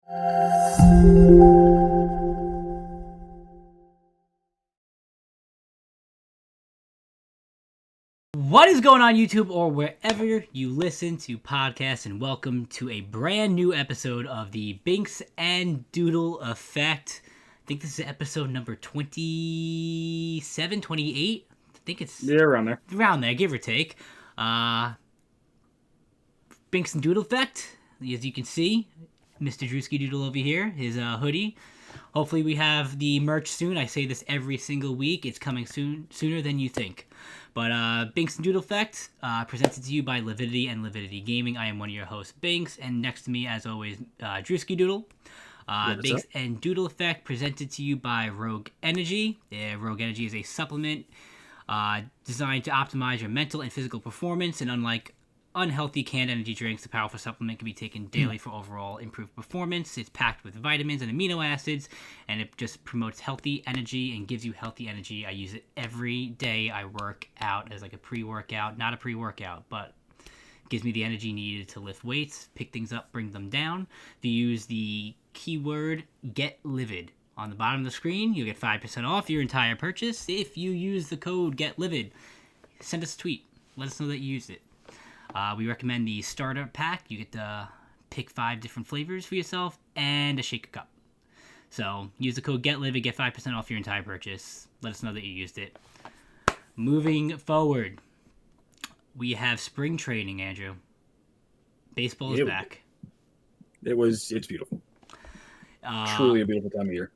What is going on, YouTube, or wherever you listen to podcasts, and welcome to a brand new episode of the Binkz and Doodle Effect. I think this is episode number 27, 28. I think it's around there. Around there, give or take. Binkz and Doodle Effect, as you can see, Mr. DrewskiDoodle over here, his hoodie. Hopefully we have the merch soon. I say this every single week. It's coming sooner than you think. But Binkz and Doodle Effect, presented to you by Lividity and Lividity Gaming. I am one of your hosts, Binkz, and next to me, as always, DrewskiDoodle. Binkz and Doodle Effect, presented to you by Rogue Energy. Rogue Energy is a supplement designed to optimize your mental and physical performance, and unlike unhealthy canned energy drinks, the powerful supplement can be taken daily for overall improved performance. It's packed with vitamins and amino acids, and it just promotes healthy energy and gives you healthy energy. I use it every day I work out as like a pre-workout. Not a pre-workout, but it gives me the energy needed to lift weights, pick things up, bring them down. If you use the keyword GETLIVID on the bottom of the screen, you'll get 5% off your entire purchase. If you use the code GETLIVID, send us a tweet. Let us know that you used it. We recommend the starter pack. You get to pick 5 different flavors for yourself and a shaker cup. So use the code GETLIVID, get 5% off your entire purchase. Let us know that you used it. Moving forward, we have spring training, Andrew. Baseball is back. It's beautiful. Truly a beautiful time of year.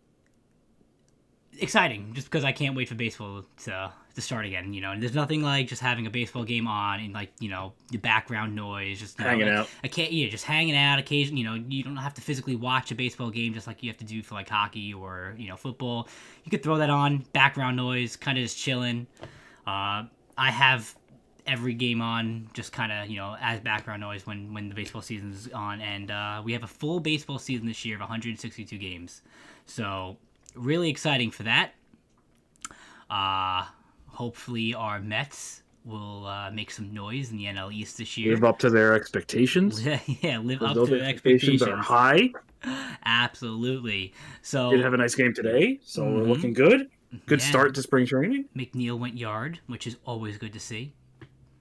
Exciting, just because I can't wait for baseball to start again, you know. And there's nothing like just having a baseball game on and, like, you know, the background noise, just hanging out. Just hanging out. Occasionally, you know, you don't have to physically watch a baseball game just like you have to do for like hockey or, you know, football. You could throw that on, background noise, kind of just chilling. I have every game on, just kind of, you know, as background noise when the baseball season's on. And we have a full baseball season this year of 162 games, so really exciting for that. Hopefully our Mets will make some noise in the NL East this year. Live up to their expectations. Yeah, live up to their expectations. Are high. Absolutely. So did have a nice game today, so we're looking good. Good start to spring training. McNeil went yard, which is always good to see.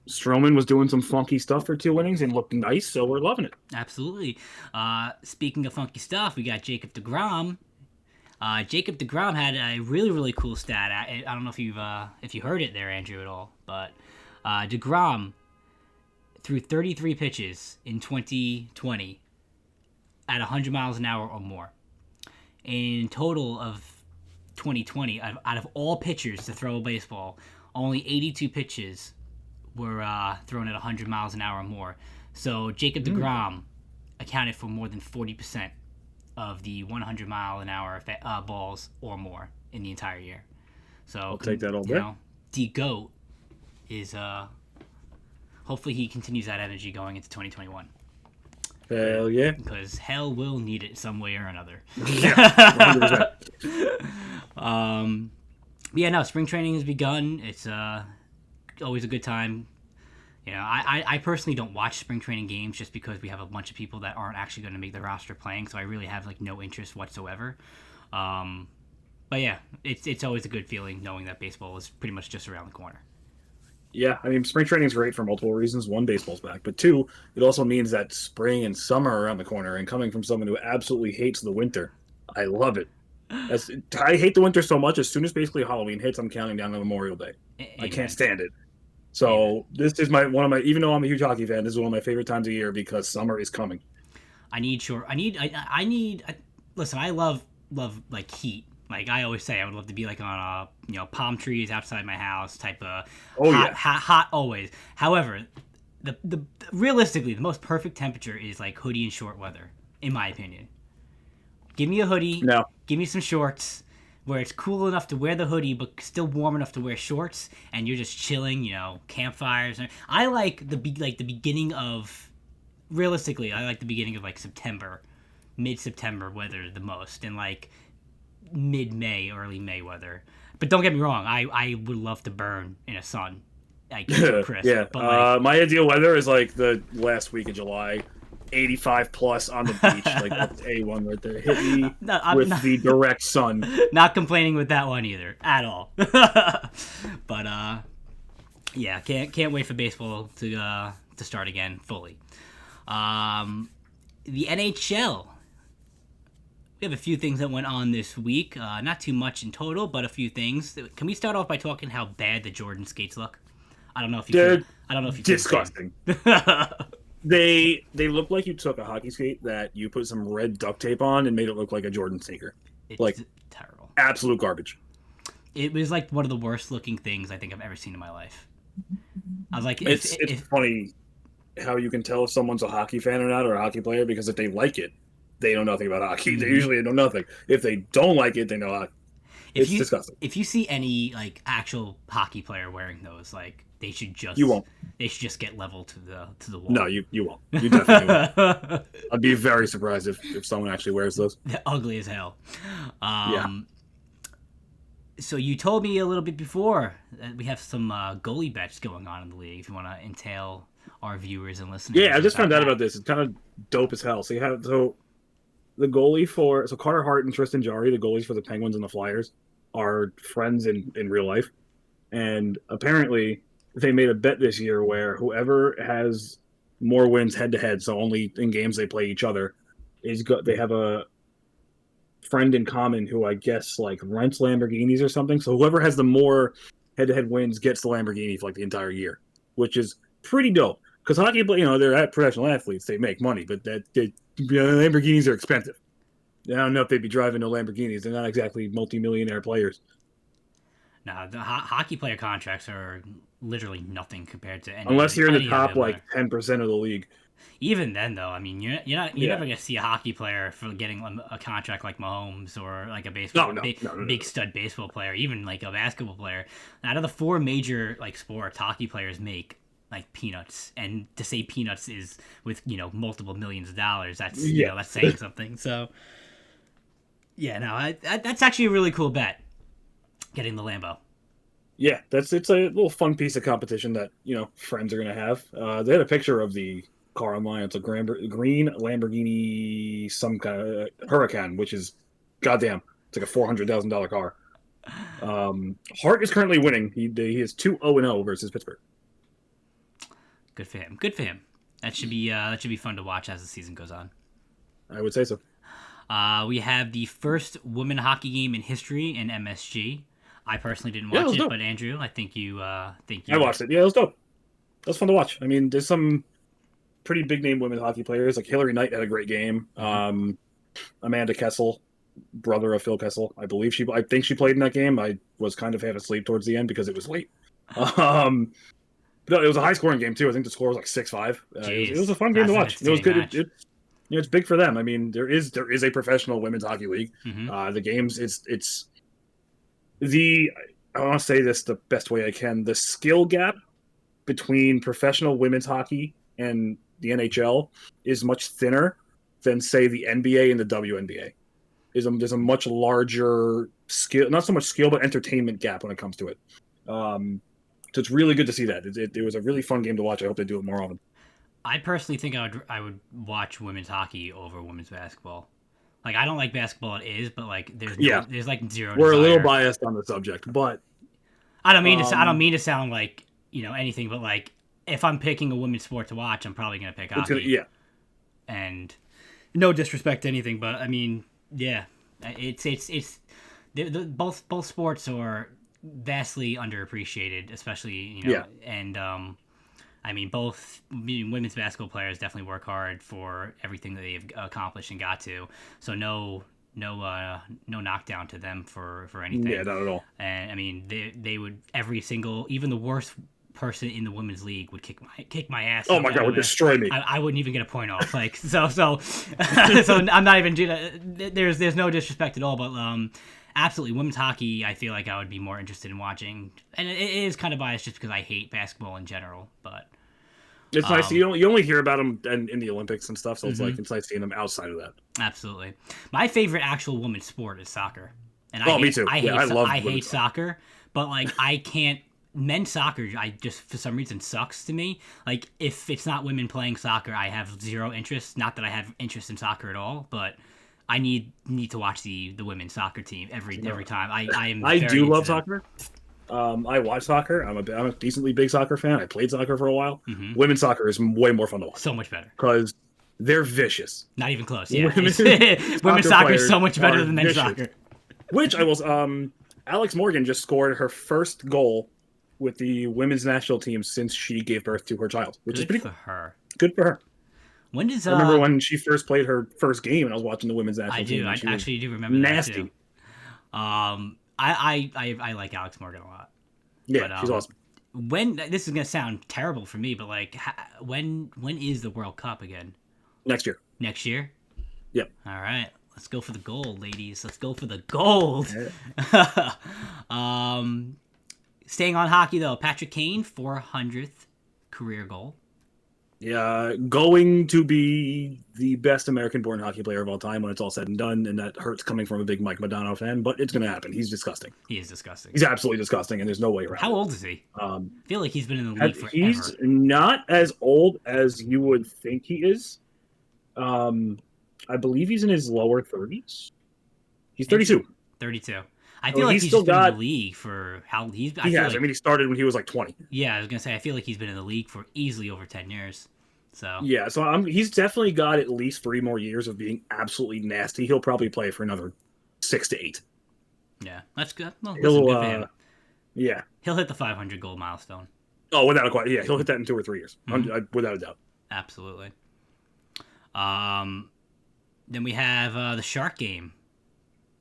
Stroman was doing some funky stuff for 2 innings and looked nice, so we're loving it. Absolutely. Speaking of funky stuff, we got Jacob deGrom. Jacob deGrom had a really, really cool stat. I don't know if you heard it there, Andrew, at all, but deGrom threw 33 pitches in 2020 at 100 miles an hour or more. In total of 2020, out of all pitchers to throw a baseball, only 82 pitches were thrown at 100 miles an hour or more. So Jacob deGrom accounted for more than 40% of the 100 mile an hour balls or more in the entire year. So I'll take that all day. D-GOAT is hopefully he continues that energy going into 2021. Hell yeah. Because hell will need it some way or another. Yeah, 100%. Yeah, no, spring training has begun. It's always a good time. You know, I personally don't watch spring training games just because we have a bunch of people that aren't actually going to make the roster playing, so I really have like no interest whatsoever. But yeah, it's always a good feeling knowing that baseball is pretty much just around the corner. Yeah, I mean, spring training is great for multiple reasons. 1, baseball's back, but 2, it also means that spring and summer are around the corner. And coming from someone who absolutely hates the winter, I love it. I hate the winter so much. As soon as basically Halloween hits, I'm counting down to Memorial Day. Amen. I can't stand it. So this is one of my, even though I'm a huge hockey fan, this is one of my favorite times of year because summer is coming. Listen, I love like heat. Like I always say, I would love to be like on palm trees outside my house type of hot always. However, the realistically, the most perfect temperature is like hoodie and short weather, in my opinion. Give me a hoodie. No. Give me some shorts. Where it's cool enough to wear the hoodie, but still warm enough to wear shorts, and you're just chilling, you know, campfires. I like the beginning of, realistically, I like the beginning of like September, mid-September weather the most, and like mid-May, early May weather. But don't get me wrong, I would love to burn in a sun, like crisp. Yeah, but like, my ideal weather is like the last week of July, 85 plus on the beach. Like, that's A1 right there. Hit me No, I'm with not, the direct sun. not complaining with that one either at all. But yeah, can't wait for baseball to start again fully. The NHL. We have a few things that went on this week. Not too much in total, but a few things. Can we start off by talking how bad the Jordan skates look? I don't know if you. They're I don't know if you. disgusting. They look like you took a hockey skate that you put some red duct tape on and made it look like a Jordan sneaker. It's like terrible. Absolute garbage. It was like one of the worst looking things I think I've ever seen in my life. I was like, It's funny how you can tell if someone's a hockey fan or not, or a hockey player, because if they like it, they know nothing about hockey. They usually know nothing. If they don't like it, they know hockey. It's disgusting. If you see any like actual hockey player wearing those, like they should just get leveled to the wall. No, you won't. You definitely won't. I'd be very surprised if someone actually wears those. They're ugly as hell. Yeah. So you told me a little bit before that we have some goalie bets going on in the league. If you want to entail our viewers and listeners. Yeah, I just found out about this. It's kind of dope as hell. So you have the goalie for Carter Hart and Tristan Jarry, the goalies for the Penguins and the Flyers, are friends in real life, and apparently they made a bet this year where whoever has more wins head to head, so only in games they play each other, they have a friend in common who I guess like rents Lamborghinis or something. So whoever has the more head to head wins gets the Lamborghini for like the entire year, which is pretty dope. Because hockey, they're professional athletes, they make money, but Lamborghinis are expensive. I don't know if they'd be driving no Lamborghinis. They're not exactly multimillionaire players. No, the hockey player contracts are literally nothing compared to any. Unless you're in the top 10% of the league. Even then, though, I mean, you're never gonna see a hockey player for getting a contract like Mahomes or like a baseball big stud baseball player, even like a basketball player. Out of the four major like sports, hockey players make like peanuts, and to say peanuts is with multiple millions of dollars. That's that's saying something. So yeah, no, that's actually a really cool bet. Getting the Lambo. Yeah, it's a little fun piece of competition that friends are gonna have. They had a picture of the car online. It's a green Lamborghini, some kind of Huracan, which is goddamn. It's like a $400,000 car. Hart is currently winning. He is 2-0 versus Pittsburgh. Good for him. Good for him. That should be fun to watch as the season goes on. I would say so. We have the first women hockey game in history in MSG. I personally didn't watch it, but Andrew, I think you. I watched it. Yeah, it was dope. It was fun to watch. I mean, there's some pretty big name women hockey players. Like Hillary Knight had a great game. Amanda Kessel, brother of Phil Kessel, I think she played in that game. I was kind of half asleep towards the end because it was late. But it was a high scoring game too. I think the score was like 6-5. It was a fun game to watch. It was good. It's big for them. I mean, there is a professional women's hockey league. Mm-hmm. The games, I want to say this the best way I can. The skill gap between professional women's hockey and the NHL is much thinner than, say, the NBA and the WNBA. There's a much larger skill, not so much skill, but entertainment gap when it comes to it. So it's really good to see that. It was a really fun game to watch. I hope they do it more often. I personally think I would watch women's hockey over women's basketball. Like, I don't like basketball, it is, but like there's like zero. We're desire. A little biased on the subject, but I don't mean to sound like anything, but like if I'm picking a women's sport to watch, I'm probably gonna pick hockey. Yeah. And no disrespect to anything, but I mean, yeah, it's both sports are vastly underappreciated, especially and I mean, both women's basketball players definitely work hard for everything that they've accomplished and got to. So no knockdown to them for anything. Yeah, not at all. And I mean, they would even the worst person in the women's league would kick my ass. Oh my god, would destroy me. I wouldn't even get a point off. Like so so I'm not even doing that. There's no disrespect at all, but absolutely, women's hockey, I feel like I would be more interested in watching. And it is kind of biased just because I hate basketball in general. But it's nice. You only hear about them in the Olympics and stuff, so it's it's nice seeing them outside of that. Absolutely. My favorite actual women's sport is soccer. And me too. I hate soccer, but like I can't men's soccer, I just for some reason sucks to me. Like if it's not women playing soccer, I have zero interest. Not that I have interest in soccer at all, but I need to watch the women's soccer team every time. I do love soccer. I watch soccer. I'm a decently big soccer fan. I played soccer for a while. Mm-hmm. Women's soccer is way more fun to watch. So much better. Because they're vicious. Not even close. Yeah, women's soccer is so much better than men's vicious. soccer. Which I was. Alex Morgan just scored her first goal with the women's national team since she gave birth to her child, which is pretty good for her. Good for her. When does I remember when she first played her first game, and I was watching the women's national team. I actually do remember nasty. That too. I like Alex Morgan a lot. Yeah, but, she's awesome. When this is gonna sound terrible for me, but like, when is the World Cup again? Next year. Next year. Yep. All right. Let's go for the gold, ladies. Let's go for the gold. Yeah. Staying on hockey, though. Patrick Kane, 400th career goal. Yeah, going to be the best American-born hockey player of all time when it's all said and done, and that hurts coming from a big Mike Modano fan, but it's going to happen. He's disgusting. He is disgusting. He's absolutely disgusting, and there's no way around it. How old is he? I feel like he's been in the league forever. He's not as old as you would think he is. I believe he's in his lower 30s. He's 32. 32. I feel like he's still been in the league for how he's. He has. I mean, he started when he was like 20. Yeah, I was gonna say. I feel like he's been in the league for easily over 10 years. So yeah, so he's definitely got at least 3 more years of being absolutely nasty. He'll probably play for another 6 to 8. Yeah, that's good. Well, he'll, good for him. Yeah, he'll hit the 500 goal milestone. Oh, without a question. Yeah, he'll hit that in 2 or 3 years, without a doubt. Absolutely. Then we have the Shark game,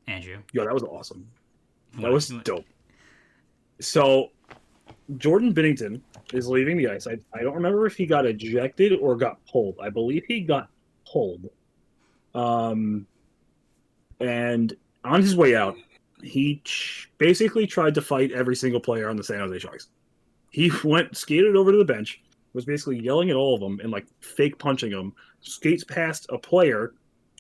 Andrew. Yo, that was awesome. That was dope. So, Jordan Binnington is leaving the ice. I don't remember if he got ejected or got pulled. I believe he got pulled. And on his way out, he basically tried to fight every single player on the San Jose Sharks. He skated over to the bench, was basically yelling at all of them and like fake punching them, skates past a player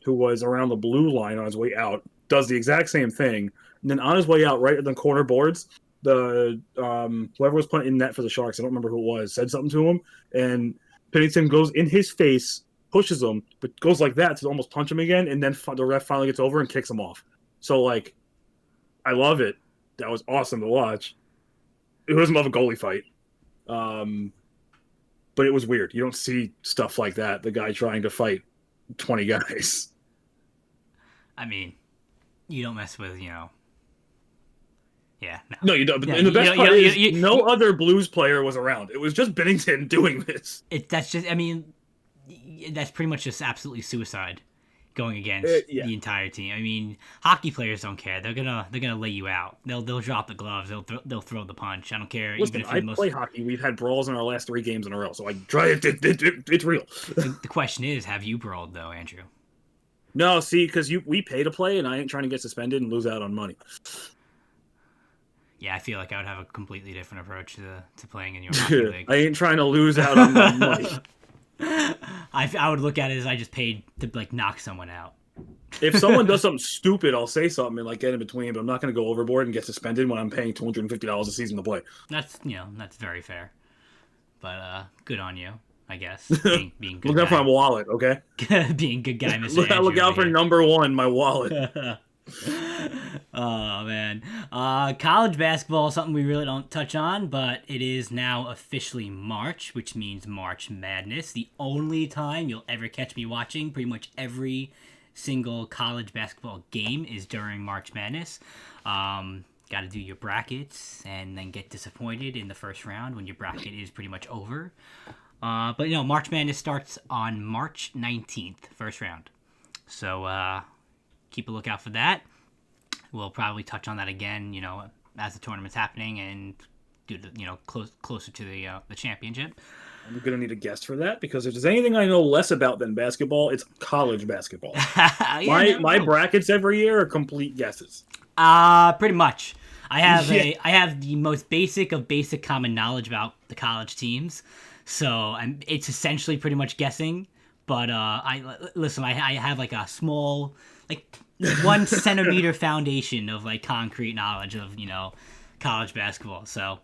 who was around the blue line on his way out, does the exact same thing, and then on his way out, right at the corner boards, the whoever was putting in net for the Sharks, I don't remember who it was, said something to him, and Pennington goes in his face, pushes him, but goes like that to almost punch him again, and then the ref finally gets over and kicks him off. So, like, I love it. That was awesome to watch. It was more of a goalie fight. But it was weird. You don't see stuff like that, the guy trying to fight 20 guys. I mean, you don't mess with, Yeah, no. No, you don't. And the best part is no other Blues player was around. It was just Binnington doing this. That's pretty much just absolutely suicide going against the entire team. I mean, hockey players don't care. They're gonna lay you out. They'll drop the gloves. They'll throw the punch. I don't care. Listen, even if I play hockey. We've had brawls in our last 3 games in a row. So I try it. It's real. The question is, have you brawled though, Andrew? No, see, because we pay to play, and I ain't trying to get suspended and lose out on money. Yeah, I feel like I would have a completely different approach to playing in your hockey league. I ain't trying to lose out on my money. I would look at it as I just paid to like knock someone out. If someone does something stupid, I'll say something and like get in between, but I'm not going to go overboard and get suspended when I'm paying $250 a season to play. That's very fair. But good on you, I guess. Being good. Look out for my wallet, okay? Being good guy, Mr. Andrew. Look out for number 1, my wallet. Oh man, college basketball is something we really don't touch on, but it is now officially March, which means March Madness. The only time you'll ever catch me watching pretty much every single college basketball game is during March Madness. Got to do your brackets and then get disappointed in the first round when your bracket is pretty much over. But March Madness starts on March 19th, first round. So keep a lookout for that. We'll probably touch on that again, as the tournament's happening and do the, closer to the championship. I'm gonna need a guest for that because if there's anything I know less about than basketball, it's college basketball. My brackets every year are complete guesses. Pretty much. I have the most basic of basic common knowledge about the college teams, so it's essentially pretty much guessing. But I have like a small, like 1 centimeter foundation of like concrete knowledge of college basketball. So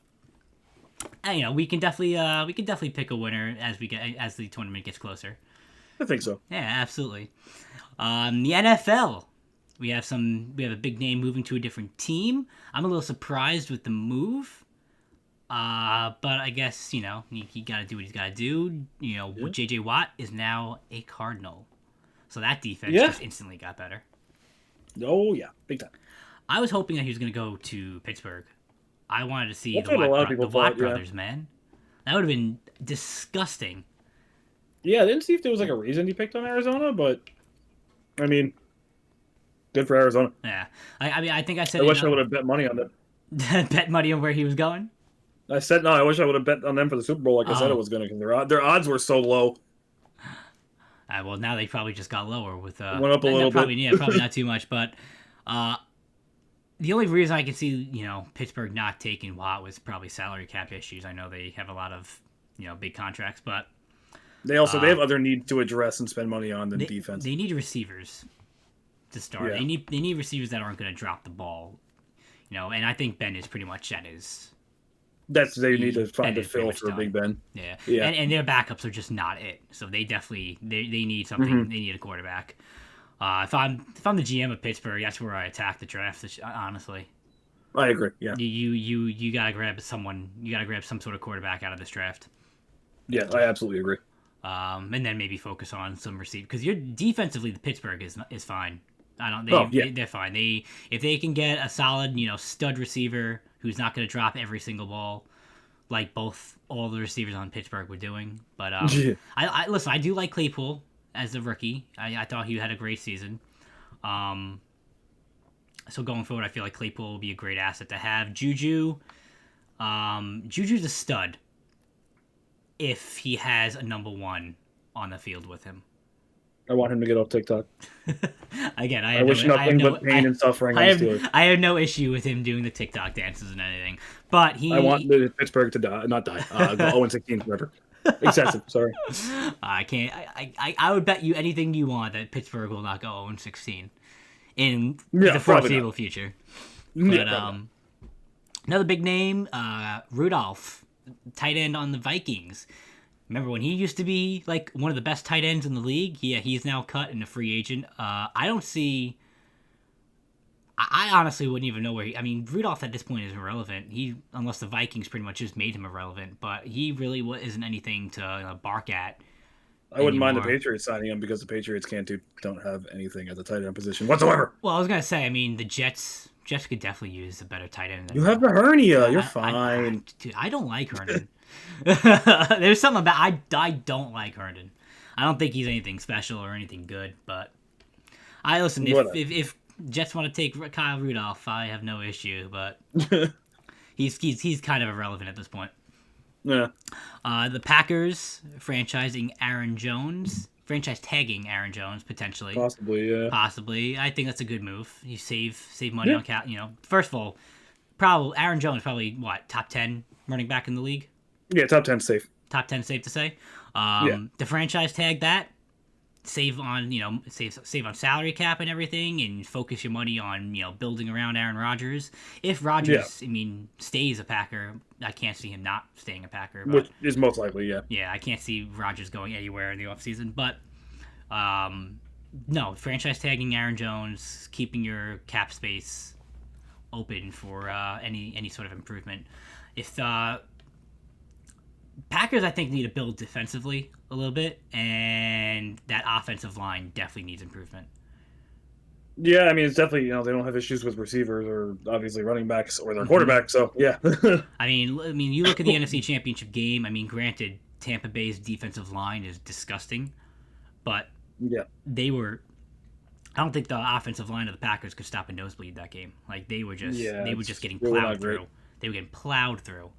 And, we can definitely pick a winner as the tournament gets closer. I think so. Yeah, absolutely. The NFL, we have a big name moving to a different team. I'm a little surprised with the move, but I guess he got to do what he's got to do. JJ Watt is now a Cardinal, so that defense just instantly got better. Oh yeah, big time. I was hoping that he was going to go to Pittsburgh. I wanted to see That's what a lot of people the Watt thought, brothers, man. That would have been disgusting. Yeah, I didn't see if there was like a reason he picked on Arizona, but I mean, good for Arizona. Yeah, I think I said. I wish I would have bet money on them. Bet money on where he was going. I said no. I wish I would have bet on them for the Super Bowl, like I said it was going to, because their odds were so low. Well, now they probably just got lower with went up a little bit. Yeah, probably not too much, but the only reason I can see Pittsburgh not taking Watt was probably salary cap issues. I know they have a lot of big contracts, but they have other needs to address and spend money on than defense. They need receivers to start. Yeah. They need receivers that aren't going to drop the ball, and I think Ben is pretty much at his. They need to find a fill for Big Ben. Yeah. And their backups are just not it. So they definitely they need something. Mm-hmm. They need a quarterback. If I'm the GM of Pittsburgh, that's where I attack the draft. Honestly, I agree. Yeah, you gotta grab someone. You gotta grab some sort of quarterback out of this draft. Yeah, I absolutely agree. And then maybe focus on some receive, because you're defensively the Pittsburgh is fine. They're fine. If they can get a solid stud receiver who's not going to drop every single ball, like all the receivers on Pittsburgh were doing. But I listen. I do like Claypool as a rookie. I thought he had a great season. So going forward, I feel like Claypool will be a great asset to have. Juju's a stud if he has a number one on the field with him. I want him to get off TikTok. Again, I wish nothing but pain and suffering on the Steelers. I have no issue with him doing the TikTok dances and anything, but I want Pittsburgh to not die. Go 0-16 forever. Excessive. Sorry. I can't. I would bet you anything you want that Pittsburgh will not go 0-16 in the foreseeable future. But another big name, Rudolph, tight end on the Vikings. Remember when he used to be like one of the best tight ends in the league? Yeah, he's now cut and a free agent. I honestly wouldn't even know where Rudolph at this point is irrelevant. Unless the Vikings pretty much just made him irrelevant, but he really isn't anything to bark at. I wouldn't mind the Patriots signing him, because the Patriots don't have anything at the tight end position whatsoever. Well, I was gonna say, the Jets could definitely use a better tight end. You have the hernia. You're fine. Dude, I don't like Herndon. There's something about I don't like Herndon. I don't think he's anything special or anything good, but listen. If Jets want to take Kyle Rudolph, I have no issue, but he's kind of irrelevant at this point. Yeah. The Packers franchise tagging Aaron Jones potentially. Possibly, yeah. Possibly. I think that's a good move. You save money on cap. First of all, probably Aaron Jones top 10 running back in the league. Yeah, top 10 safe. Top 10 safe to say. The franchise tag that. Save on salary cap and everything, and focus your money on building around Aaron Rodgers. If Rodgers, stays a Packer, I can't see him not staying a Packer. But, which is most likely, yeah. Yeah, I can't see Rodgers going anywhere in the offseason. But no, franchise tagging Aaron Jones, keeping your cap space open for any sort of improvement. If Packers, I think, need to build defensively a little bit, and that offensive line definitely needs improvement. Yeah, it's definitely, they don't have issues with receivers or obviously running backs or their quarterback, so yeah. You look at the NFC Championship game, granted, Tampa Bay's defensive line is disgusting, but I don't think the offensive line of the Packers could stop a nosebleed that game. Like, they were just getting plowed through. They were getting plowed through.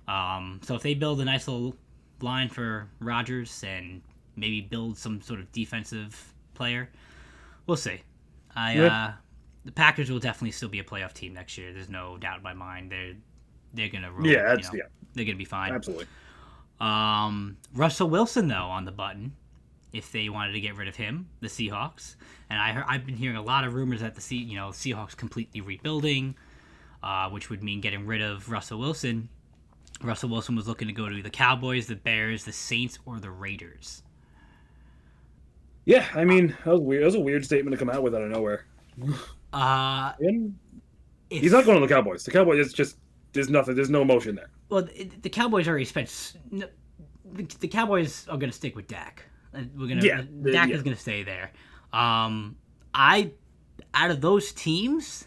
So if they build a nice little line for Rodgers and maybe build some sort of defensive player, we'll see. The Packers will definitely still be a playoff team next year. There's no doubt in my mind. They're gonna roll. They're gonna be fine. Absolutely. Russell Wilson though on the button, if they wanted to get rid of him, the Seahawks, and I've been hearing a lot of rumors that the Seahawks completely rebuilding, which would mean getting rid of Russell Wilson. Russell Wilson was looking to go to the Cowboys, the Bears, the Saints, or the Raiders. Yeah, I mean, that was weird. That was a weird statement to come out with out of nowhere. If, He's not going to the Cowboys. The Cowboys, it's just, there's nothing. There's no emotion there. Well, the Cowboys already spent. The Cowboys are going to stick with Dak. Dak is going to stay there. Out of those teams,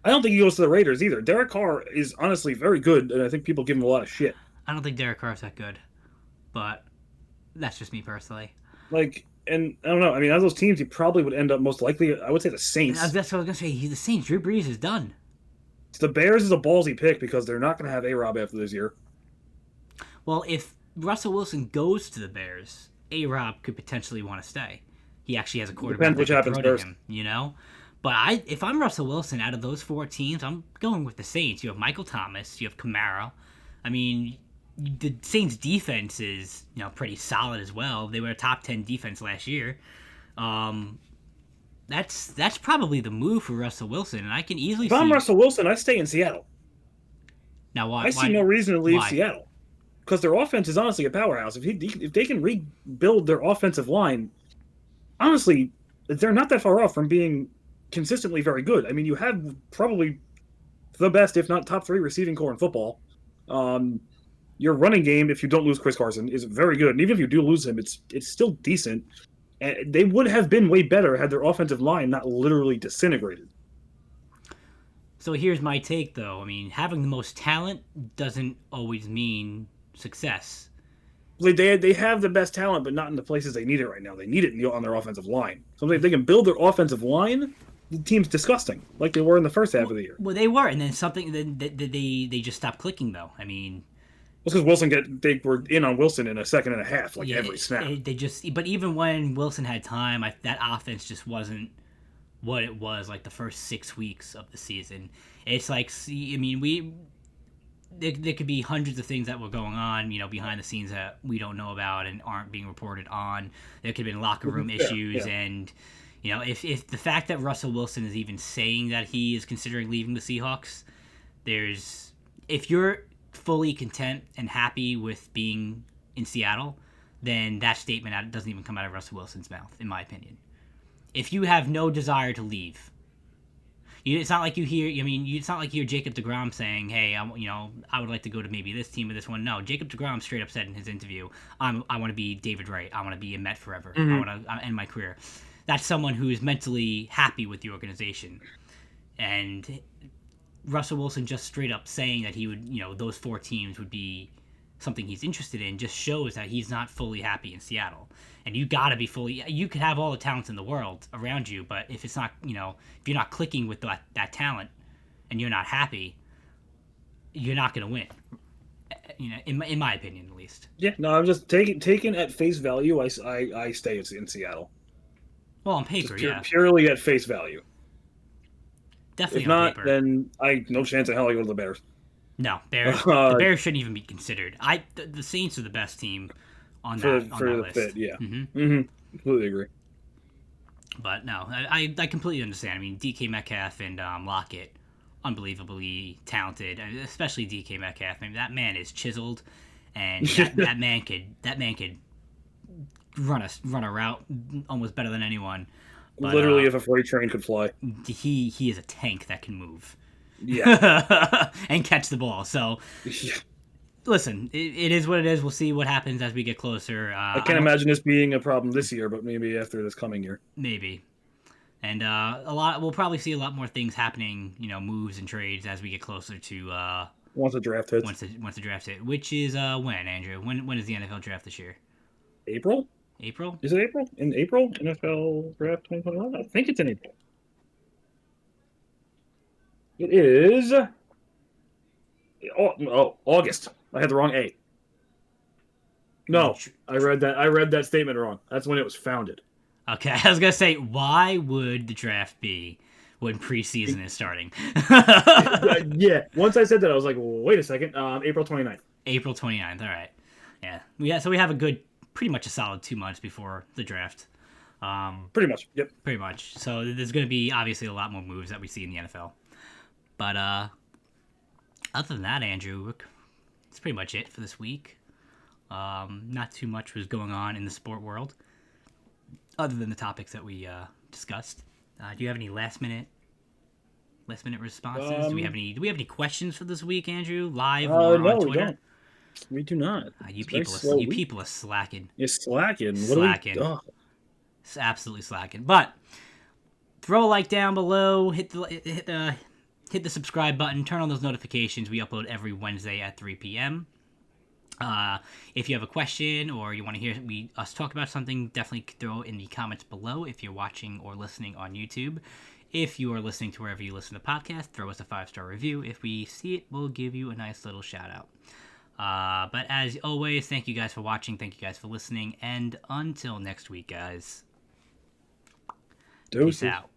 I don't think he goes to the Raiders either. Derek Carr is honestly very good, and I think people give him a lot of shit. I don't think Derek Carr's that good, but that's just me personally. And I don't know. I mean, out of those teams, he probably would end up most likely. I would say the Saints. That's what I was gonna say. He's the Saints. Drew Brees is done. The Bears is a ballsy pick because they're not going to have A-Rob after this year. Well, if Russell Wilson goes to the Bears, A-Rob could potentially want to stay. He actually has a quarterback. Depends which happens first. Him, But if I'm Russell Wilson, out of those 4 teams, I'm going with the Saints. You have Michael Thomas. You have Kamara. I mean, the Saints' defense is pretty solid as well. They were a top 10 defense last year. That's probably the move for Russell Wilson, and I can easily see. If I'm Russell Wilson, I stay in Seattle. Now, why? I see no reason to leave Seattle because their offense is honestly a powerhouse. If they can rebuild their offensive line, honestly, they're not that far off from being consistently very good. I mean, you have probably the best, if not top 3 receiving core in football. Your running game, if you don't lose Chris Carson, is very good. And even if you do lose him, it's still decent. And they would have been way better had their offensive line not literally disintegrated. So here's my take, though. I mean, having the most talent doesn't always mean success. They have the best talent, but not in the places they need it right now. They need it on their offensive line. So if they can build their offensive line, the team's disgusting, like they were in the first half of the year. Well, they were, and then they just stopped clicking, though. I mean, it's because they were in on Wilson in a second and a half, every snap. But even when Wilson had time, that offense just wasn't what it was like the first 6 weeks of the season. It's like, there could be hundreds of things that were going on, behind the scenes that we don't know about and aren't being reported on. There could have been locker room issues, and if the fact that Russell Wilson is even saying that he is considering leaving the Seahawks, if you're fully content and happy with being in Seattle, then that statement doesn't even come out of Russell Wilson's mouth, in my opinion. If you have no desire to leave, it's not like you hear. It's not like you hear Jacob DeGrom saying, "Hey, I would like to go to maybe this team or this one." No, Jacob DeGrom straight up said in his interview, "I want to be David Wright. I want to be a Met forever. I want to end my career." That's someone who is mentally happy with the organization, and Russell Wilson just straight up saying that he would, those 4 teams would be something he's interested in just shows that he's not fully happy in Seattle. And you got to be you could have all the talents in the world around you, but if it's not, if you're not clicking with that talent and you're not happy, you're not going to win. In my opinion, at least. Yeah, no, I'm just taking at face value. I stay in Seattle. Well, on paper, purely at face value. Definitely. If not, then no chance in hell I go to the Bears. No, the Bears shouldn't even be considered. The Saints are the best team on that list. Fit, yeah. Completely agree. But no, I completely understand. I mean, DK Metcalf and Lockett, unbelievably talented, especially DK Metcalf. I mean, that man is chiseled, and that man could run a route almost better than anyone. But, literally, if a freight train could fly, he is a tank that can move. Yeah, and catch the ball. So, listen, it is what it is. We'll see what happens as we get closer. I can't imagine this being a problem this year, but maybe after this coming year. Maybe. And we'll probably see a lot more things happening, moves and trades as we get closer to once the draft hits. Once the draft hits, which is when, Andrew? When is the NFL draft this year? April? Is it April? In April? NFL draft 2021? I think it's in April. It is August. I had the wrong A. No, I read that statement wrong. That's when it was founded. Okay, I was gonna say, why would the draft be when preseason is starting? Yeah, once I said that, I was like, wait a second. April 29th. April 29th. All right. Yeah. So we have pretty much a solid 2 months before the draft. Pretty much. Yep. Pretty much. So there's going to be obviously a lot more moves that we see in the NFL. But Other than that, Andrew, that's pretty much it for this week. Not too much was going on in the sport world, other than the topics that we discussed. Do you have any last minute responses? Do we have any questions for this week, Andrew? Live or no, on Twitter? we don't. We do not. You It's people are slacking. You're slacking. Slacking. It's absolutely slacking. But throw a like down below. Hit the subscribe button. Turn on those notifications. We upload every Wednesday at 3 p.m. If you have a question or you want to hear us talk about something, definitely throw it in the comments below if you're watching or listening on YouTube. If you are listening to wherever you listen to podcasts, throw us a 5-star review. If we see it, we'll give you a nice little shout out. But as always, thank you guys for watching. Thank you guys for listening. And until next week, guys. Peace out.